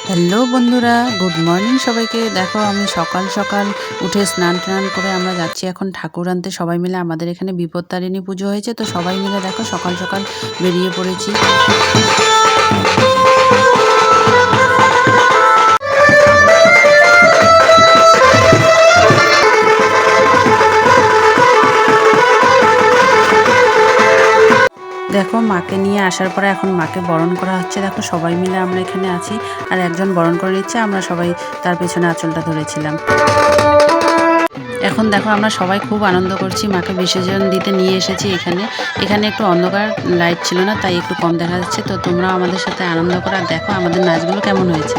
Hello বন্ধুরা, good morning সবাইকে। দেখো আমি সকাল সকাল উঠে স্নান টান করে আমরা যাচ্ছি এখন ঠাকুর আনতে। সবাই মিলে আমাদের এখানে বিপত্তারিণী পুজো হয়েছে, তো সবাই মিলে দেখো সকাল সকাল বেরিয়ে পড়েছি। দেখো মাকে নিয়ে আসার পরে এখন মাকে বরণ করা হচ্ছে। দেখো সবাই মিলে আমরা এখানে আছি, আর একজন বরণ করে নিচ্ছে, আমরা সবাই তার পেছনে আঁচলটা ধরেছিলাম। এখন দেখো আমরা সবাই খুব আনন্দ করছি, মাকে বিসর্জন দিতে নিয়ে এসেছি এখানে। এখানে একটু অন্ধকার, লাইট ছিল না, তাই একটু কম দেখা যাচ্ছে। তো তোমরাও আমাদের সাথে আনন্দ করো, আর দেখো আমাদের নাচগুলো কেমন হয়েছে।